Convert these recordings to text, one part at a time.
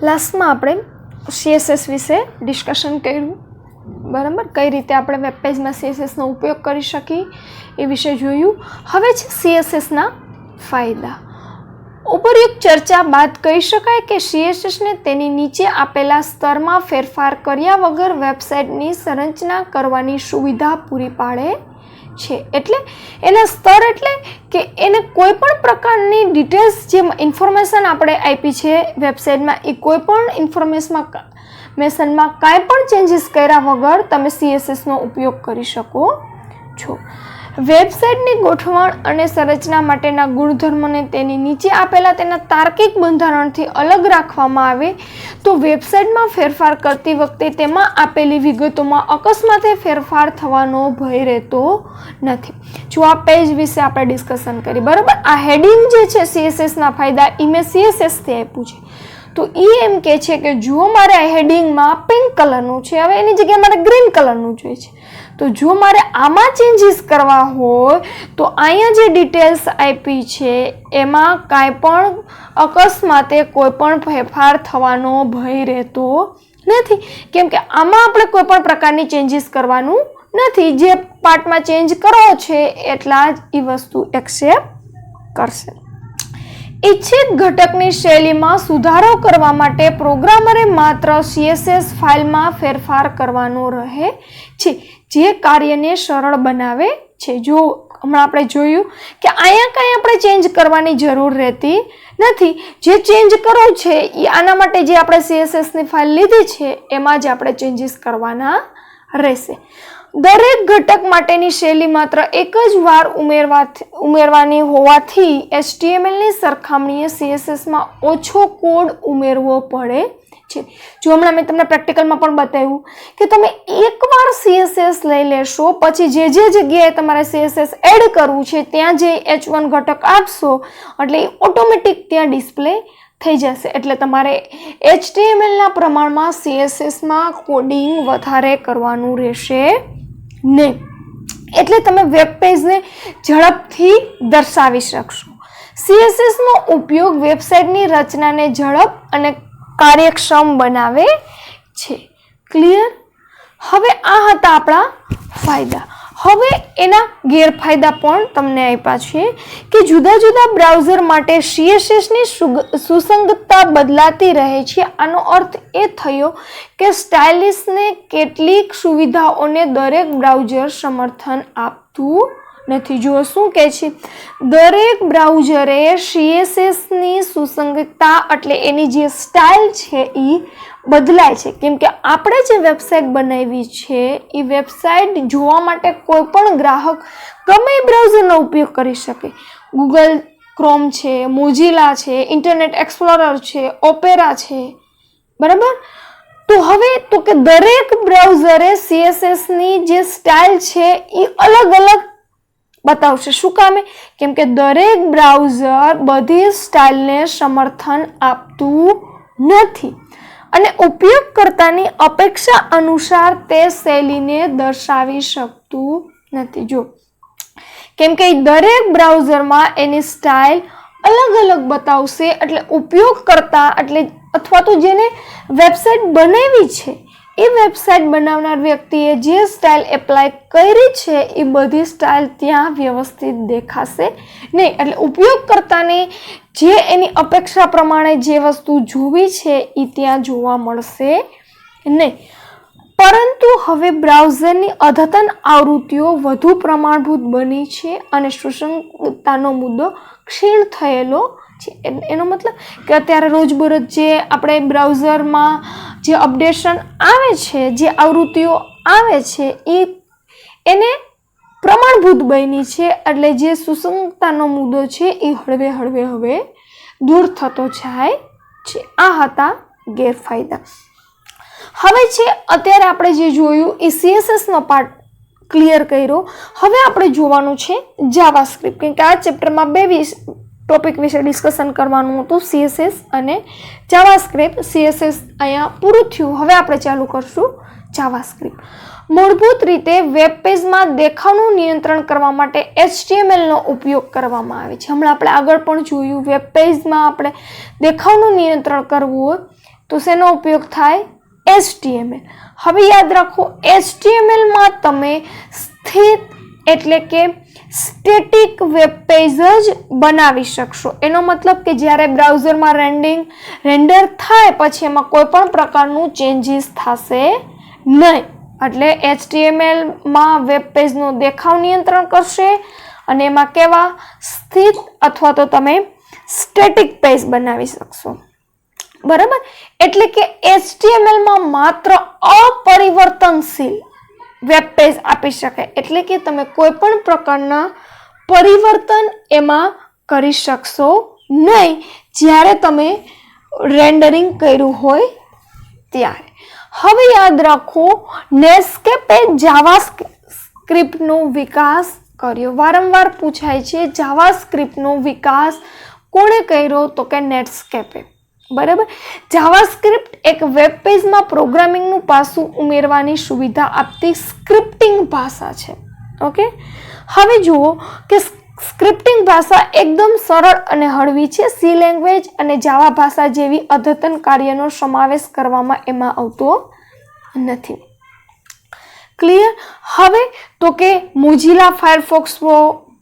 લાસ્ટમાં આપણે CSS વિશે ડિસ્કશન કર્યું, બરાબર, કઈ રીતે આપણે વેબ પેજમાં CSSનો ઉપયોગ કરી શકીએ એ વિશે જોયું. હવે છે CSSના ફાયદા. ઉપરયુક્ત ચર્ચા બાદ કહી શકાય કે CSSને તેની નીચે આપેલા સ્તરમાં ફેરફાર કર્યા વગર વેબસાઇટની સંરચના કરવાની સુવિધા પૂરી પાડે છે. એટલે એના સ્તર એટલે કે એને કોઈ પણ પ્રકારની ડિટેલ્સ જે ઇન્ફોર્મેશન આપણે આપી છે વેબસાઇટમાં એ કોઈ પણ ઇન્ફોર્મેશનમાં કાંઈ પણ ચેન્જીસ કર્યા વગર તમે CSSનો ઉપયોગ કરી શકો છો. વેબસાઇટની ગોઠવણ અને સંરચના માટેના ગુણધર્મોને તેની નીચે આપેલા તેના તાર્કિક બંધારણથી અલગ રાખવામાં આવે તો વેબસાઇટમાં ફેરફાર કરતી વખતે તેમાં આપેલી વિગતોમાં અકસ્માતે ફેરફાર થવાનો ભય રહેતો નથી. જો આ પેજ વિશે આપણે ડિસ્કશન કરી, બરાબર. આ હેડિંગ જે છે CSSના ફાયદા એ મેં CSSથી આપ્યું છે. તો એ એમ કહે છે કે જો મારે આ હેડિંગમાં પિંક કલરનું છે, હવે એની જગ્યાએ મારે ગ્રીન કલરનું જોઈએ છે, તો જો મારે આમાં ચેન્જીસ કરવા હોય તો અહીંયા જે ડિટેલ્સ આપી છે એમાં કાંઈ પણ અકસ્માતે કોઈ પણ ફેરફાર થવાનો ભય રહેતો નથી, કેમ કે આમાં આપણે કોઈ પણ પ્રકારની ચેન્જીસ કરવાનું નથી. જે પાર્ટમાં ચેન્જ કરવો છે એટલા જ એ વસ્તુ એક્સેપ્ટ કરશે. ઇચ્છિત ઘટકની શૈલીમાં સુધારો કરવા માટે પ્રોગ્રામરે માત્ર CSS ફાઇલમાં ફેરફાર કરવાનો રહે છે, જે કાર્યને સરળ બનાવે છે. જો હમણાં આપણે જોયું કે અહીંયા કાંઈ આપણે ચેન્જ કરવાની જરૂર રહેતી નથી. જે ચેન્જ કરવું છે એ આના માટે જે આપણે CSSની ફાઇલ લીધી છે એમાં જ આપણે ચેન્જીસ કરવાના રહેશે. દરેક ઘટક માટેની શૈલી માત્ર એક જ વાર ઉમેરવાની હોવાથી HTMLની સરખામણીએ CSSમાં ઓછો કોડ ઉમેરવો પડે છે. જો હમણાં મેં તમને પ્રેક્ટિકલમાં પણ બતાવ્યું કે તમે એકવાર CSS લઈ લેશો, પછી જે જગ્યાએ તમારે CSS એડ કરવું છે ત્યાં જે H1 ઘટક આપશો એટલે એ ઓટોમેટિક ત્યાં ડિસ્પ્લે થઈ જશે. એટલે તમારે HTMLના પ્રમાણમાં CSSમાં કોડિંગ વધારે કરવાનું રહેશે નહીં. એટલે તમે વેબ પેજને ઝડપથી દર્શાવી શકશો. CSSનો ઉપયોગ વેબસાઇટની રચનાને ઝડપ અને કાર્યક્ષમ બનાવે છે. ક્લિયર? હવે આ હતા આપણા ફાયદા. હવે એના ગેરફાયદા પણ તમને આપ્યા છે કે જુદા જુદા બ્રાઉઝર માટે CSSની સુસંગતતા બદલાતી રહે છે. આનો અર્થ એ થયો કે સ્ટાઇલિશને કેટલીક સુવિધાઓને દરેક બ્રાઉઝર સમર્થન આપતું નથી. જો શું કહે છે, દરેક બ્રાઉઝરે CSSની સુસંગતતા એટલે એની જે સ્ટાઇલ છે એ બદલાય છે, કેમ કે આપણે જે વેબસાઇટ બનાવી છે એ વેબસાઇટ જોવા માટે કોઈ પણ ગ્રાહક ગમે બ્રાઉઝરનો ઉપયોગ કરી શકે. ગૂગલ ક્રોમ છે, મોઝિલા છે, ઇન્ટરનેટ એક્સપ્લોરર છે, ઓપેરા છે, બરાબર. તો હવે તો કે દરેક બ્રાઉઝરે CSSની જે સ્ટાઇલ છે એ અલગ અલગ બતાવશે. શું કામે? કેમ કે દરેક બ્રાઉઝર બધી સ્ટાઇલને સમર્થન આપતું નથી અને ઉપયોગકર્તાની અપેક્ષા અનુસાર તે શૈલીને દર્શાવી શકતું નથી. જો કેમ કે દરેક બ્રાઉઝરમાં એની સ્ટાઇલ અલગ અલગ બતાવશે, એટલે ઉપયોગકર્તા એટલે અથવા તો જેને વેબસાઇટ બનાવી છે એ વેબસાઇટ બનાવનાર વ્યક્તિએ જે સ્ટાઇલ એપ્લાય કરી છે એ બધી સ્ટાઇલ ત્યાં વ્યવસ્થિત દેખાશે નહીં. એટલે ઉપયોગકર્તાને જે એની અપેક્ષા પ્રમાણે જે વસ્તુ જોવી છે એ ત્યાં જોવા મળશે નહીં. પરંતુ હવે બ્રાઉઝરની અદ્યતન આવૃત્તિઓ વધુ પ્રમાણભૂત બની છે અને સુસંગતતાનો મુદ્દો ક્ષીણ થયેલો છે. એનો મતલબ કે અત્યારે રોજબરોજ જે આપણે બ્રાઉઝરમાં જે અપડેશન આવે છે, જે આવૃત્તિઓ આવે છે એને પ્રમાણભૂત બની છે, એટલે જે સુસંગતતાનો મુદ્દો છે એ હળવે હળવે હવે દૂર થતો જાય છે. આ હતા ગેરફાયદા. હવે છે અત્યારે આપણે જે જોયું એ CSSનો પાર્ટ ક્લિયર કર્યો. હવે આપણે જોવાનું છે જાવાસ્ક્રિપ્ટ, કેમ કે આ ચેપ્ટરમાં બે ટોપિક વિશે ડિસ્કશન કરવાનું હતું, CSS અને જાવાસ્ક્રિપ્ટ. CSS અહીંયા પૂરું થયું. હવે આપણે ચાલુ કરશું જાવાસ્ક્રિપ્ટ. મૂળભૂત રીતે વેબ પેજમાં દેખાવનું નિયંત્રણ કરવા માટે HTMLનો ઉપયોગ કરવામાં આવે છે. હમણાં આપણે આગળ પણ જોયું, વેબ પેજમાં આપણે દેખાવનું નિયંત્રણ કરવું હોય તો શેનો ઉપયોગ થાય? HTML. હવે યાદ રાખો, HTML માં તમે સ્થિત એટલે કે સ્ટેટિક વેબ પેજ જ બનાવી શકશો. એનો મતલબ કે જ્યારે બ્રાઉઝરમાં રેન્ડર થાય પછી એમાં કોઈ પણ પ્રકારનું ચેન્જીસ થશે નહીં. એટલે HTML માં વેબ પેજનો દેખાવ નિયંત્રણ કરશે અને એમાં કેવા સ્થિત અથવા તો તમે સ્ટેટિક પેજ બનાવી શકશો. બરાબર? એટલે કે HTML માં માત્ર અપરિવર્તનશીલ વેબ પેજ આપી શકાય. એટલે કે તમે કોઈ પણ પ્રકારના પરિવર્તન એમાં કરી શકશો નહીં જ્યારે તમે રેન્ડરિંગ કર્યું હોય ત્યારે. હવે યાદ રાખો, નેટસ્કેપે જાવાસ્ક્રિપ્ટનો વિકાસ કર્યો. વારંવાર પૂછાય છે જાવાસ્ક્રિપ્ટનો વિકાસ કોણે કર્યો? તો કે નેટસ્કેપે. બરાબર? જાવાસ્ક્રિપ્ટ એક વેબ પેજમાં પ્રોગ્રામિંગનું પાસું ઉમેરવાની સુવિધા આપતી સ્ક્રિપ્ટિંગ ભાષા છે. ઓકે, હવે જુઓ કે સ્ક્રિપ્ટિંગ ભાષા એકદમ સરળ અને હળવી છે. સી લેંગ્વેજ અને જાવા ભાષા જેવી અદ્યતન કાર્યનો સમાવેશ કરવામાં એમાં આવતો નથી. ક્લિયર? હવે તો કે Mozilla Firefox,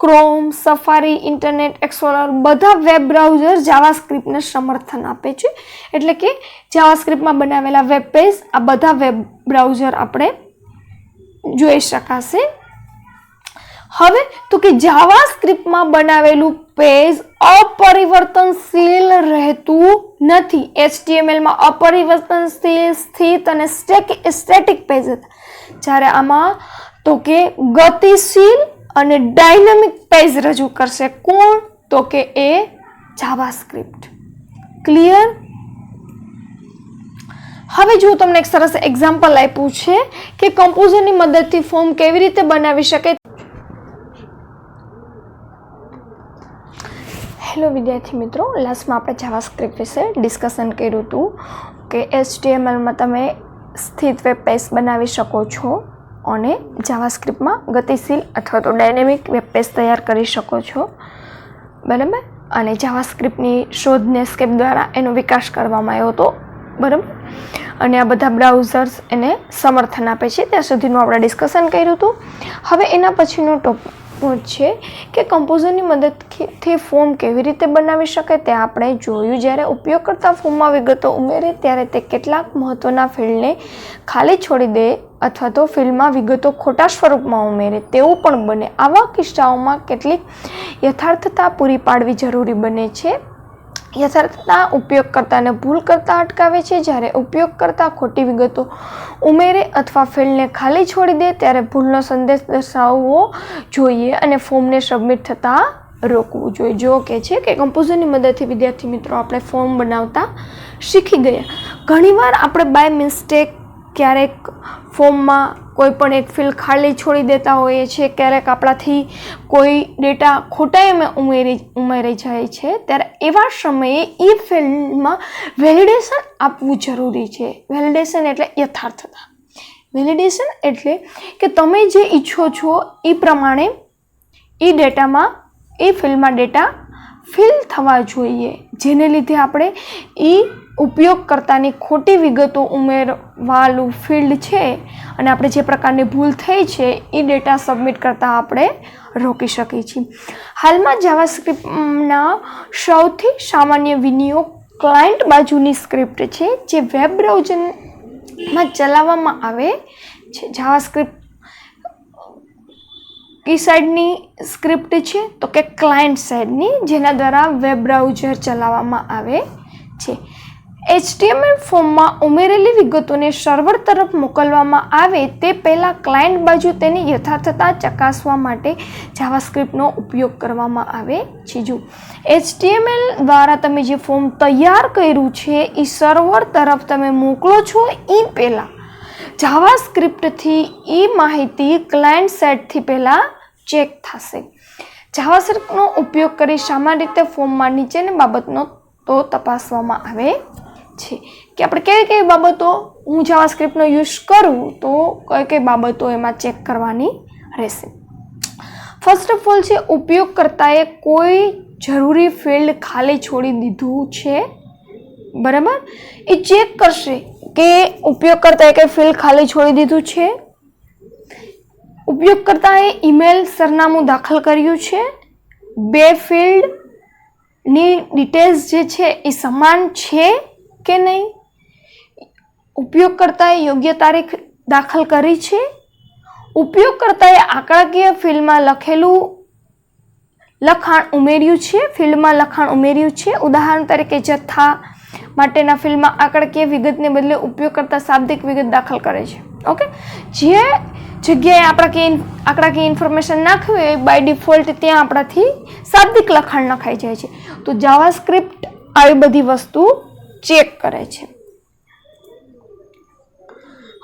chrome, safari, internet explorer બધા વેબ બ્રાઉઝર જાવાસ્ક્રિપ્ટને સમર્થન આપે છે. એટલે કે જાવાસ્ક્રિપ્ટમાં બનાવેલા વેબ પેજ આ બધા વેબ બ્રાઉઝર આપણે જોઈ શકાશે. હવે તો કે જાવાસ્ક્રિપ્ટમાં બનાવેલું પેજ અપરિવર્તનશીલ રહેતું નથી. HTML માં અપરિવર્તનશીલ, સ્થિત અને સ્ટેટિક પેજ હતા, જ્યારે આમાં તો કે ગતિશીલ અને ડાયનામિક પેજ રજૂ કરશે. કોણ? તો કે એ જાવાસ્ક્રિપ્ટ. ક્લિયર? હવે જો તમને એક સરસ એક્ઝામ્પલ આપ્યું છે કે કમ્પોઝરની મદદથી ફોર્મ કેવી રીતે બનાવી શકે. હેલો વિદ્યાર્થી મિત્રો, લાસ્ટમાં આપણે જાવાસ્ક્રિપ્ટ વિશે ડિસ્કશન કર્યું હતું કે HTMLમાં તમે સ્થિત વેબ પેજ બનાવી શકો છો અને જાવાસ્ક્રિપ્ટમાં ગતિશીલ અથવા તો ડાયનેમિક વેબ પેજ તૈયાર કરી શકો છો. બરાબર? અને જાવાસ્ક્રિપ્ટની શોધ નેટસ્કેપ દ્વારા એનો વિકાસ કરવામાં આવ્યો હતો. બરાબર? અને આ બધા બ્રાઉઝર્સ એને સમર્થન આપે છે. ત્યાં સુધીનું આપણે ડિસ્કશન કર્યું હતું. હવે એના પછીનો ટોપિક છે કે કમ્પોઝરની મદદથી ફોર્મ કેવી રીતે બનાવી શકે તે આપણે જોયું. જ્યારે ઉપયોગકર્તા ફોર્મમાં વિગતો ઉમેરે ત્યારે તે કેટલાક મહત્વના ફિલ્ડને ખાલી છોડી દે અથવા તો ફિલ્ડમાં વિગતો ખોટા સ્વરૂપમાં ઉમેરે તેવું પણ બને. આવા કિસ્સાઓમાં કેટલીક યથાર્થતા પૂરી પાડવી જરૂરી બને છે. યથાર્થતા ઉપયોગકર્તાને ભૂલ કરતા અટકાવે છે. જ્યારે ઉપયોગકર્તા ખોટી વિગતો ઉમેરે અથવા ફિલ્ડને ખાલી છોડી દે ત્યારે ભૂલનો સંદેશ દર્શાવવો જોઈએ અને ફોર્મને સબમિટ થતાં રોકવું જોઈએ. જો કે છે કે કમ્પોઝરની મદદથી વિદ્યાર્થી મિત્રો આપણે ફોર્મ બનાવતા શીખી ગયા. ઘણીવાર આપણે બાય મિસ્ટેક ક્યારેક ફોર્મમાં કોઈ પણ એક ફિલ્ડ ખાલી છોડી દેતા હોઈએ છીએ. ક્યારેક આપણાથી કોઈ ડેટા ખોટા એમાં ઉમેરી જાય છે. ત્યારે એવા સમયે એ ફિલ્ડમાં વેલિડેશન આપવું જરૂરી છે. વેલિડેશન એટલે યથાર્થતા. વેલિડેશન એટલે કે તમે જે ઈચ્છો છો એ પ્રમાણે એ ડેટામાં એ ફિલ્ડમાં ડેટા ફિલ થવા જોઈએ, જેને લીધે આપણે એ ઉપયોગકર્તાની ખોટી વિગતો ઉમેરવાળું ફિલ્ડ છે અને આપણે જે પ્રકારની ભૂલ થઈ છે એ ડેટા સબમિટ કરતાં આપણે રોકી શકીએ છીએ. હાલમાં જાવાસ્ક્રિપ્ટના સૌથી સામાન્ય વિનિયોગ ક્લાયન્ટ બાજુની સ્ક્રિપ્ટ છે જે વેબ બ્રાઉઝરમાં ચલાવવામાં આવે છે. જાવાસ્ક્રિપ્ટ કી સાઈડની સ્ક્રિપ્ટ છે તો કે ક્લાયન્ટ સાઈડની, જેના દ્વારા વેબ બ્રાઉઝર ચલાવવામાં આવે છે. HTML ફોર્મમાં ઉમેરેલી વિગતોને સર્વર તરફ મોકલવામાં આવે તે પહેલાં ક્લાયન્ટ બાજુ તેની યથાર્થતા ચકાસવા માટે જાવાસ્ક્રિપ્ટનો ઉપયોગ કરવામાં આવે છે. જો HTML દ્વારા તમે જે ફોર્મ તૈયાર કર્યું છે એ સર્વર તરફ તમે મોકલો છો એ પહેલાં જાવાસ્ક્રિપ્ટથી એ માહિતી ક્લાયન્ટ સાઇડથી પહેલાં ચેક થશે. જાવાસ્ક્રિપ્ટનો ઉપયોગ કરી સામાન્ય રીતે ફોર્મમાં નીચેની બાબતનો તો તપાસવામાં આવે છે કે આપણે કઈ કઈ બાબતો હું જાવાસ્ક્રિપ્ટનો યુઝ કરું તો કઈ કઈ બાબતો એમાં ચેક કરવાની રહેશે. ફર્સ્ટ ઓફ ઓલ છે ઉપયોગકર્તાએ કોઈ જરૂરી ફિલ્ડ ખાલી છોડી દીધું છે બરાબર, એ ચેક કરશે કે ઉપયોગકર્તાએ કઈ ફિલ્ડ ખાલી છોડી દીધું છે, ઉપયોગકર્તાએ ઈમેલ સરનામું દાખલ કર્યું છે, બે ફિલ્ડની ડિટેલ્સ જે છે એ સમાન છે કે નહીં, ઉપયોગકર્તાએ યોગ્ય તારીખ દાખલ કરી છે, ઉપયોગકર્તાએ આંકડાકીય ફિલ્ડમાં લખાણ ઉમેર્યું છે, ફિલ્ડમાં લખાણ ઉમેર્યું છે. ઉદાહરણ તરીકે જથ્થા માટેના ફિલ્ડમાં આંકડાકીય વિગતને બદલે ઉપયોગકર્તા શાબ્દિક વિગત દાખલ કરે છે. ઓકે, જે જગ્યાએ આંકડાકીય ઇન્ફોર્મેશન નાખવી હોય બાય ડિફોલ્ટ ત્યાં આપણાથી શાબ્દિક લખાણ લખાઈ જાય છે. તો જાવાસ્ક્રિપ્ટ આવી બધી વસ્તુ ચેક કરે છે.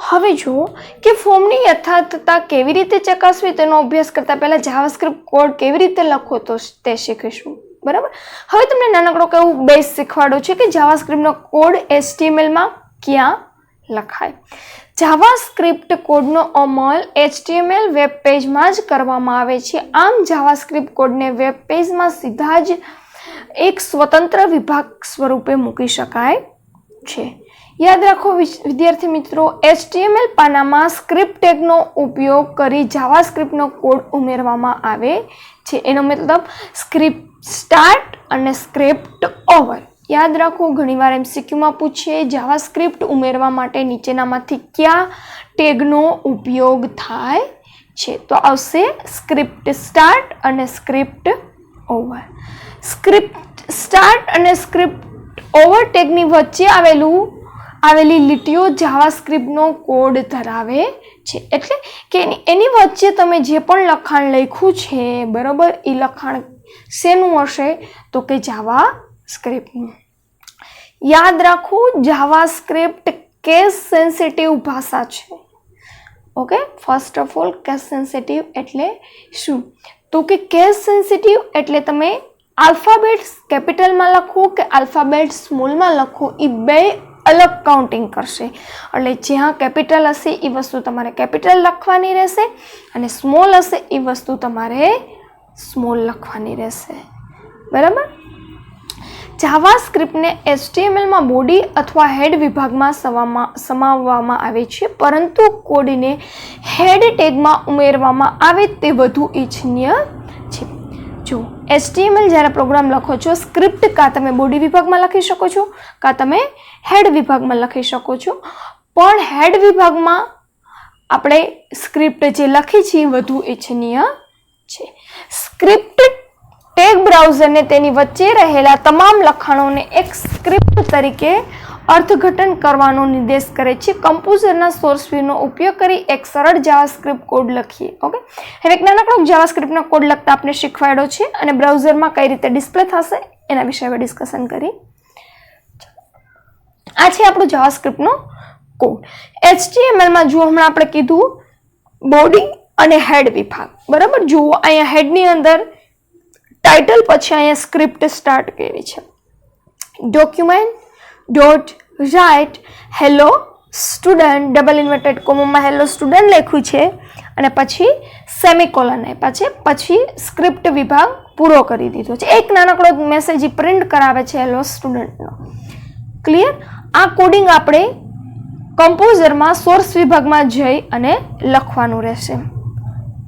હવે જુઓ કે ફોર્મની યથાર્થતા કેવી રીતે ચકાસવી તેનો અભ્યાસ કરતા પહેલા જાવાસ્ક્રિપ્ટ કોડ કેવી રીતે લખવો તો તે શીખીશું. બરાબર, હવે તમને નાનકડો કેવું બેઝ શીખવાડો છે કે જાવાસ્ક્રિપ્ટનો કોડ HTML માં ક્યાં લખાય. જાવાસ્ક્રિપ્ટ કોડનો અમલ HTML વેબ પેજમાં જ કરવામાં આવે છે. આમ જાવાસ્ક્રિપ્ટ કોડને વેબ પેજમાં સીધા જ એક સ્વતંત્ર વિભાગ સ્વરૂપે મૂકી શકાય છે. યાદ રાખો વિદ્યાર્થી મિત્રો, HTML પાનામાં સ્ક્રિપ્ટ ટેગનો ઉપયોગ કરી જાવાસ્ક્રિપ્ટનો કોડ ઉમેરવામાં આવે છે. એનો મતલબ સ્ક્રિપ્ટ સ્ટાર્ટ અને સ્ક્રિપ્ટ ઓવર. યાદ રાખો, ઘણીવાર MCQમાં પૂછે જાવાસ્ક્રિપ્ટ ઉમેરવા માટે નીચેનામાંથી કયા ટેગનો ઉપયોગ થાય છે, તો આવશે સ્ક્રિપ્ટ સ્ટાર્ટ અને સ્ક્રિપ્ટ ઓવર. સ્ક્રિપ્ટ સ્ટાર્ટ અને સ્ક્રિપ્ટ ઓવર ટેગની વચ્ચે આવેલી લીટીઓ જાવાસ્ક્રિપ્ટનો કોડ ધરાવે છે. એટલે કે એની વચ્ચે તમે જે પણ લખાણ લખ્યું છે, બરાબર, એ લખાણ શેનું હશે તો કે જાવાસ્ક્રિપ્ટનું. યાદ રાખો, જાવાસ્ક્રિપ્ટ કેસ સેન્સિટિવ ભાષા છે. Okay, first of all case sensitive એટલે શું તો કે કેસ સેન્સિટિવ એટલે તમે આલ્ફાબેટ્સ કેપિટલમાં લખો કે આલ્ફાબેટ સ્મોલમાં લખો, એ બે અલગ કાઉન્ટિંગ કરશે. એટલે જ્યાં કેપિટલ હશે એ વસ્તુ તમારે કેપિટલ લખવાની રહેશે અને સ્મોલ હશે એ વસ્તુ તમારે સ્મોલ લખવાની રહેશે. બરાબર, જાવાસ્ક્રિપ્ટને HTMLમાં બોડી અથવા હેડ વિભાગમાં સમાવવામાં આવે છે, પરંતુ કોડને હેડ ટેગમાં ઉમેરવામાં આવે તે વધુ ઇચ્છનીય છે. જો HTML જ્યારે પ્રોગ્રામ લખો છો, સ્ક્રિપ્ટ કાં તમે બોડી વિભાગમાં લખી શકો છો કાં તમે હેડ વિભાગમાં લખી શકો છો, પણ હેડ વિભાગમાં આપણે સ્ક્રિપ્ટ જે લખી છે એ વધુ ઇચ્છનીય છે. સ્ક્રિપ્ટ ટેગ બ્રાઉઝરને તેની વચ્ચે રહેલા તમામ લખાણોને એક સ્ક્રિપ્ટ તરીકે અર્થઘટન કરવાનો નિર્દેશ કરે છે. કમ્પોઝરના સોર્સ વ્યૂનો ઉપયોગ કરી એક સરળ જાવાસ્ક્રિપ્ટ કોડ લખીએ. ઓકે, હવે એક નાનકડો જાવાસ્ક્રિપ્ટનો કોડ લખતા આપણે શીખવાડ્યો છે અને બ્રાઉઝરમાં કઈ રીતે ડિસ્પ્લે થશે એના વિશે હવે ડિસ્કશન કરી. આ છે આપણો જાવાસ્ક્રિપ્ટનો કોડ. HTMLમાં જો હમણાં આપણે કીધું બોડી અને હેડ વિભાગ, બરાબર. જુઓ, અહીંયા હેડની અંદર ટાઇટલ પછી અહીંયા સ્ક્રિપ્ટ સ્ટાર્ટ કરી છે. Document dot write hello student double inverted કોમામાં હેલો સ્ટુડન્ટ લખ્યું છે અને પછી સેમિકોલન આપ્યા છે, પછી સ્ક્રિપ્ટ વિભાગ પૂરો કરી દીધો છે. એક નાનકડો મેસેજ પ્રિન્ટ કરાવે છે હેલો સ્ટુડન્ટનો. ક્લિયર? આ કોડિંગ આપણે કમ્પોઝરમાં સોર્સ વિભાગમાં જઈ અને લખવાનું રહેશે.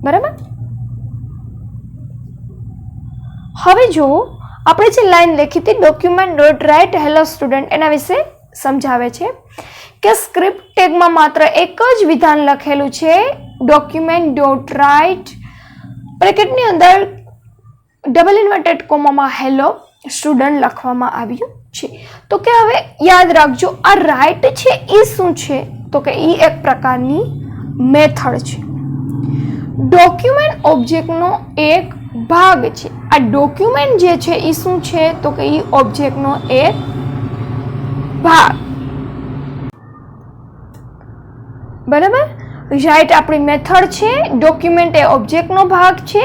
બરાબર, હવે જો આપણે જે લાઈન લખી હતી document dot write hello student, એના વિશે સમજાવે છે કે સ્ક્રિપ્ટ ટેગમાં માત્ર એક જ વિધાન લખેલું છે, ડોક્યુમેન્ટ ડોટ રાઇટ બ્રેકેટની અંદર ડબલ ઇન્વર્ટેડ કોમામાં હેલો સ્ટુડન્ટ લખવામાં આવ્યું છે. તો કે હવે યાદ રાખજો, આ રાઇટ છે એ શું છે તો કે એ એક પ્રકારની મેથડ છે. ડોક્યુમેન્ટ ઓબ્જેક્ટનો એક ભાગ છે. આ ડોક્યુમેન્ટ જે છે એ શું છે તો કે એ ઓબ્જેક્ટનો એક ભાગ. બરાબર, રાઇટ આપણી મેથડ છે, ડોક્યુમેન્ટ એ ઓબ્જેક્ટનો ભાગ છે.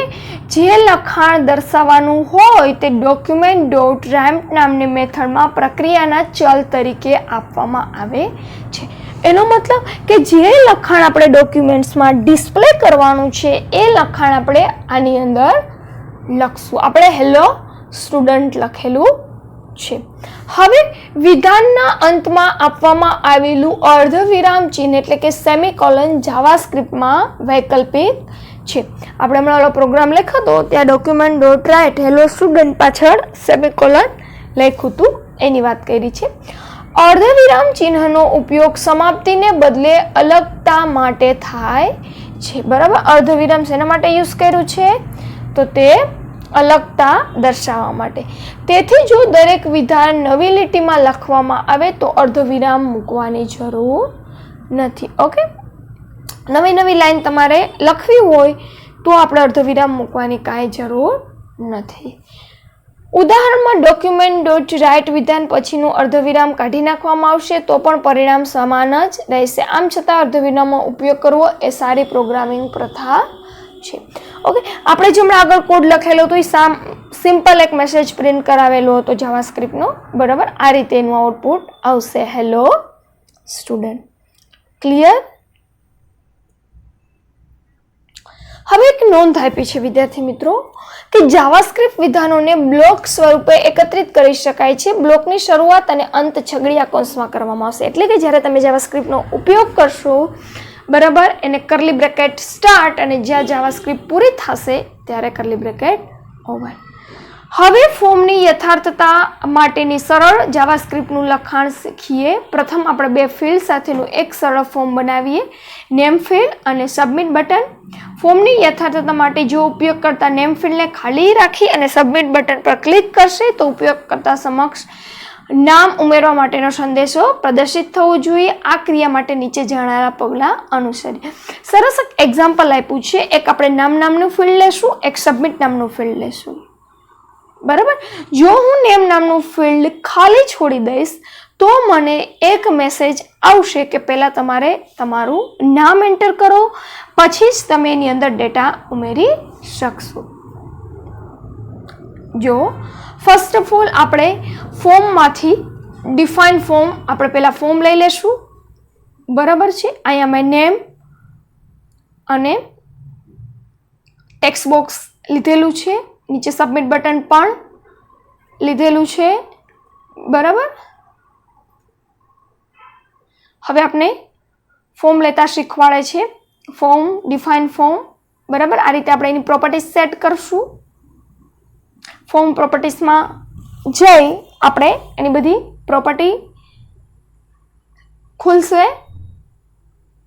જે લખાણ દર્શાવવાનું હોય તે ડોક્યુમેન્ટ ડોટ રેમ્પ નામની મેથડમાં પ્રક્રિયાના ચલ તરીકે આપવામાં આવે છે. એનો મતલબ કે જે લખાણ આપણે ડોક્યુમેન્ટ્સમાં ડિસ્પ્લે કરવાનું છે એ લખાણ આપણે આની અંદર લખશું. આપણે હેલો સ્ટુડન્ટ લખેલું છે. હવે વિધાનના અંતમાં આપવામાં આવેલું અર્ધવિરામ ચિહ્ન એટલે કે સેમિકોલન જાવાસ્ક્રિપ્ટમાં વૈકલ્પિક છે. આપણે હમણાં ઓલો પ્રોગ્રામ લખ્યો હતો ત્યાં document.write હેલો સ્ટુડન્ટ પાછળ સેમિકોલન લખ્યું હતું એની વાત કરી છે. અર્ધવિરામ ચિહ્નનો ઉપયોગ સમાપ્તિને બદલે અલગતા માટે થાય છે. બરાબર, અર્ધવિરામ શેના માટે યુઝ કર્યું છે? તો તે અલગતા દર્શાવવા માટે. તેથી જો દરેક વિધાન નવી લીટીમાં લખવામાં આવે તો અર્ધવિરામ મૂકવાની જરૂર નથી. ઓકે, નવી લાઈન તમારે લખવી હોય તો આપણે અર્ધવિરામ મૂકવાની કાંઈ જરૂર નથી. ઉદાહરણમાં document.write વિધાન પછીનું અર્ધવિરામ કાઢી નાખવામાં આવશે તો પણ પરિણામ સમાન જ રહેશે. આમ છતાં અર્ધવિરામનો ઉપયોગ કરવો એ સારી પ્રોગ્રામિંગ પ્રથા છે. ઓકે, આપણે જે હમણાં આગળ કોડ લખેલો હતો એ સિમ્પલ એક મેસેજ પ્રિન્ટ કરાવેલો હતો જાવાસ્ક્રિપ્ટનો. બરાબર, આ રીતે એનું આઉટપુટ આવશે, હેલો સ્ટુડન્ટ. ક્લિયર? હવે એક નોંધ આપી છે વિદ્યાર્થી મિત્રો કે જાવાસ્ક્રિપ્ટ વિધાનોને બ્લોક સ્વરૂપે એકત્રિત કરી શકાય છે. બ્લોકની શરૂઆત અને અંત છગડીયા કૌંસમાં કરવામાં આવશે. એટલે કે જ્યારે તમે જાવાસ્ક્રિપ્ટનો ઉપયોગ કરશો, બરાબર, એને કર્લી બ્રેકેટ સ્ટાર્ટ અને જ્યાં જાવાસ્ક્રિપ્ટ પૂરી થશે ત્યારે કર્લી બ્રેકેટ ઓવર. હવે ફોર્મની યથાર્થતા માટેની સરળ જાવાસ્ક્રિપ્ટનું લખાણ શીખીએ. પ્રથમ આપણે બે ફિલ્ડ સાથેનું એક સરળ ફોર્મ બનાવીએ, નેમ ફિલ્ડ અને સબમિટ બટન. ફોર્મની યથાર્થતા માટે જો ઉપયોગકર્તા નેમ ફિલ્ડને ખાલી રાખી અને સબમિટ બટન પર ક્લિક કરશે તો ઉપયોગકર્તા સમક્ષ નામ ઉમેરવા માટેનો સંદેશો પ્રદર્શિત થવો જોઈએ. આ ક્રિયા માટે નીચે જણાવેલા પગલાં અનુસરીએ. સરસ એક એક્ઝામ્પલ આપ્યું છે. એક આપણે નામનું ફિલ્ડ લેશું, એક સબમિટ નામનું ફિલ્ડ લેશું. બરાબર, જો હું નેમ નામનું ફિલ્ડ ખાલી છોડી દઈશ તો મને એક મેસેજ આવશે કે પહેલાં તમારે તમારું નામ એન્ટર કરો, પછી જ તમે એની અંદર ડેટા ઉમેરી શકશો. જો ફર્સ્ટ ઓફ ઓલ આપણે ફોર્મમાંથી ડિફાઇન ફોર્મ આપણે પહેલાં ફોર્મ લઈ લેશું. બરાબર છે, અહીંયા મેં નેમ અને ટેક્સ્ટ બોક્સ લીધેલું છે, નીચે સબમિટ બટન પણ લીધેલું છે. બરાબર, હવે આપણે ફોર્મ લેતા શીખવાડે છે. Form, define form. બરાબર, આ રીતે આપણે એની પ્રોપર્ટીઝ સેટ કરશું. ફોર્મ પ્રોપર્ટીઝમાં જઈ આપણે એની બધી પ્રોપર્ટી ખુલશે.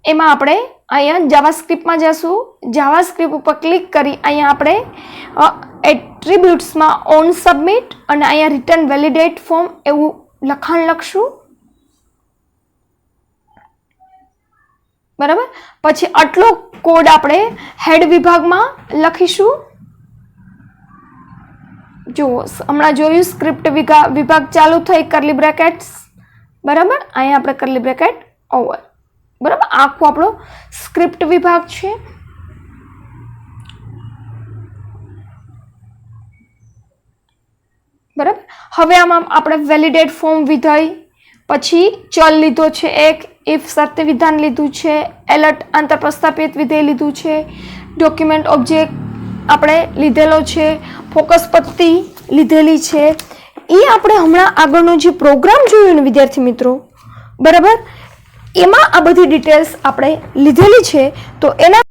એમાં આપણે અહીંયા જાવાસ્ક્રિપ્ટમાં જશું. જાવાસ્ક્રિપ્ટ ઉપર ક્લિક કરી અહીંયા આપણે એટ્રીબ્યુટ્સમાં ઓન સબમિટ અને અહીંયા રિટર્ન વેલિડેટ ફોર્મ એવું લખાણ લખશું. બરાબર, પછી આટલો કોડ આપણે હેડ વિભાગમાં લખીશું. જો હમણાં જોયું સ્ક્રિપ્ટ વિભાગ ચાલુ થઈ કર્લી બ્રેકેટ્સ. બરાબર, અહીંયા આપણે કર્લી બ્રેકેટ ઓવર. બરાબર, આખો આપણો સ્ક્રિપ્ટ વિભાગ છે. બરાબર, હવે આમાં આપણે વેલિડેટ ફોર્મ વિધેય, પછી ચલ લીધો છે એક, ઇફ શરતી વિધાન લીધું છે, એલર્ટ આંતર પ્રસ્થાપિત વિધેય લીધું છે, ડોક્યુમેન્ટ ઓબ્જેક્ટ આપણે લીધેલો છે, ફોકસ પટ્ટી લીધેલી છે. એ આપણે હમણાં આગળનો જે પ્રોગ્રામ જોયો ને વિદ્યાર્થી મિત્રો, બરાબર, એમાં આ બધી ડિટેલ્સ આપણે લીધેલી છે. તો એના